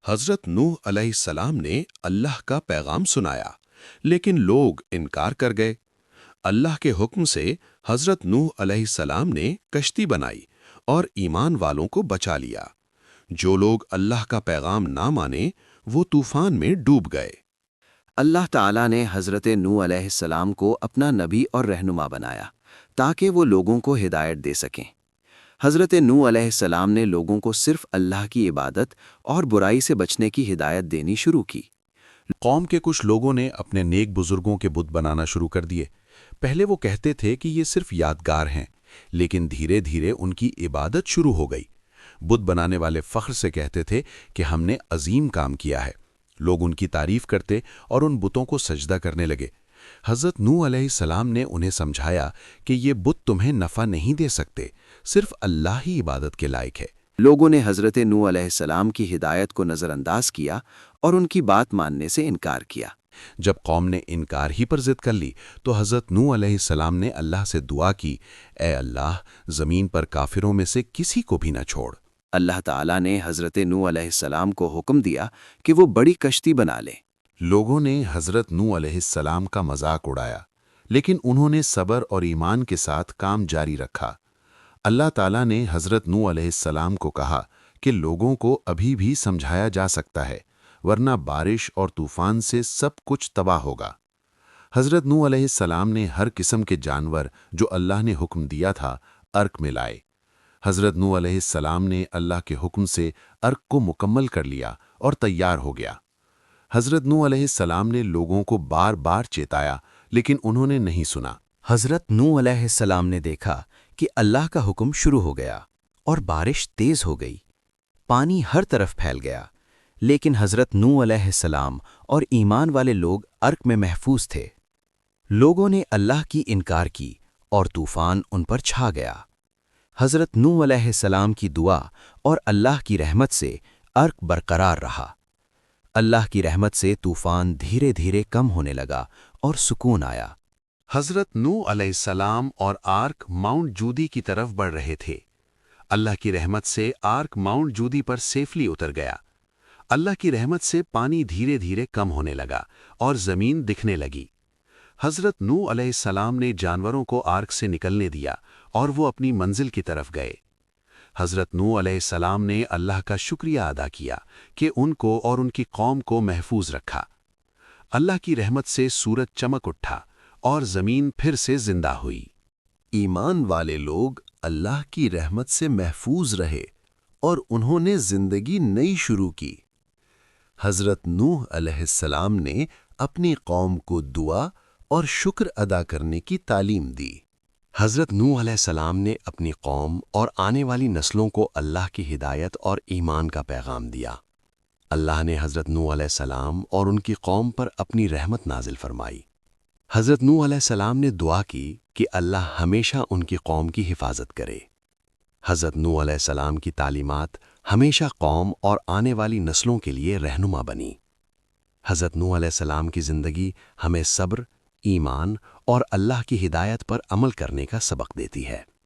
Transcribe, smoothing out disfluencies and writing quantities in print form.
حضرت نوح علیہ السلام نے اللہ کا پیغام سنایا، لیکن لوگ انکار کر گئے۔ اللہ کے حکم سے حضرت نوح علیہ السلام نے کشتی بنائی اور ایمان والوں کو بچا لیا۔ جو لوگ اللہ کا پیغام نہ مانے وہ طوفان میں ڈوب گئے۔ اللہ تعالیٰ نے حضرت نوح علیہ السلام کو اپنا نبی اور رہنما بنایا تاکہ وہ لوگوں کو ہدایت دے سکیں۔ حضرت نوح علیہ السلام نے لوگوں کو صرف اللہ کی عبادت اور برائی سے بچنے کی ہدایت دینی شروع کی۔ قوم کے کچھ لوگوں نے اپنے نیک بزرگوں کے بت بنانا شروع کر دیے۔ پہلے وہ کہتے تھے کہ یہ صرف یادگار ہیں، لیکن دھیرے دھیرے ان کی عبادت شروع ہو گئی۔ بت بنانے والے فخر سے کہتے تھے کہ ہم نے عظیم کام کیا ہے۔ لوگ ان کی تعریف کرتے اور ان بتوں کو سجدہ کرنے لگے۔ حضرت نوح علیہ السلام نے انہیں سمجھایا کہ یہ بت تمہیں نفع نہیں دے سکتے، صرف اللہ ہی عبادت کے لائق ہے۔ لوگوں نے حضرت نوح علیہ السلام کی ہدایت کو نظر انداز کیا اور ان کی بات ماننے سے انکار کیا۔ جب قوم نے انکار ہی پر ضد کر لی تو حضرت نوح علیہ السلام نے اللہ سے دعا کی، اے اللہ، زمین پر کافروں میں سے کسی کو بھی نہ چھوڑ۔ اللہ تعالیٰ نے حضرت نوح علیہ السلام کو حکم دیا کہ وہ بڑی کشتی بنا لیں۔ لوگوں نے حضرت نوح علیہ السلام کا مذاق اڑایا، لیکن انہوں نے صبر اور ایمان کے ساتھ کام جاری رکھا۔ اللہ تعالیٰ نے حضرت نوح علیہ السلام کو کہا کہ لوگوں کو ابھی بھی سمجھایا جا سکتا ہے، ورنہ بارش اور طوفان سے سب کچھ تباہ ہوگا۔ حضرت نوح علیہ السلام نے ہر قسم کے جانور جو اللہ نے حکم دیا تھا ارک میں لائے۔ حضرت نوح علیہ السلام نے اللہ کے حکم سے ارک کو مکمل کر لیا اور تیار ہو گیا۔ حضرت نوح علیہ السلام نے لوگوں کو بار بار چیتایا، لیکن انہوں نے نہیں سنا۔ حضرت نوح علیہ السلام نے دیکھا کہ اللہ کا حکم شروع ہو گیا اور بارش تیز ہو گئی، پانی ہر طرف پھیل گیا، لیکن حضرت نوح علیہ السلام اور ایمان والے لوگ ارک میں محفوظ تھے۔ لوگوں نے اللہ کی انکار کی اور طوفان ان پر چھا گیا۔ حضرت نوح علیہ السلام کی دعا اور اللہ کی رحمت سے ارک برقرار رہا۔ اللہ کی رحمت سے طوفان دھیرے دھیرے کم ہونے لگا اور سکون آیا۔ حضرت نوح علیہ السلام اور آرک ماؤنٹ جودی کی طرف بڑھ رہے تھے۔ اللہ کی رحمت سے آرک ماؤنٹ جودی پر سیفلی اتر گیا۔ اللہ کی رحمت سے پانی دھیرے دھیرے کم ہونے لگا اور زمین دکھنے لگی۔ حضرت نوح علیہ السلام نے جانوروں کو آرک سے نکلنے دیا اور وہ اپنی منزل کی طرف گئے۔ حضرت نوح علیہ السلام نے اللہ کا شکریہ ادا کیا کہ ان کو اور ان کی قوم کو محفوظ رکھا۔ اللہ کی رحمت سے سورج چمک اٹھا اور زمین پھر سے زندہ ہوئی۔ ایمان والے لوگ اللہ کی رحمت سے محفوظ رہے اور انہوں نے زندگی نئی شروع کی۔ حضرت نوح علیہ السلام نے اپنی قوم کو دعا اور شکر ادا کرنے کی تعلیم دی۔ حضرت نوح علیہ السلام نے اپنی قوم اور آنے والی نسلوں کو اللہ کی ہدایت اور ایمان کا پیغام دیا۔ اللہ نے حضرت نوح علیہ السلام اور ان کی قوم پر اپنی رحمت نازل فرمائی۔ حضرت نوح علیہ السلام نے دعا کی کہ اللہ ہمیشہ ان کی قوم کی حفاظت کرے۔ حضرت نوح علیہ السلام کی تعلیمات ہمیشہ قوم اور آنے والی نسلوں کے لیے رہنما بنی۔ حضرت نوح علیہ السلام کی زندگی ہمیں صبر، ایمان اور اللہ کی ہدایت پر عمل کرنے کا سبق دیتی ہے۔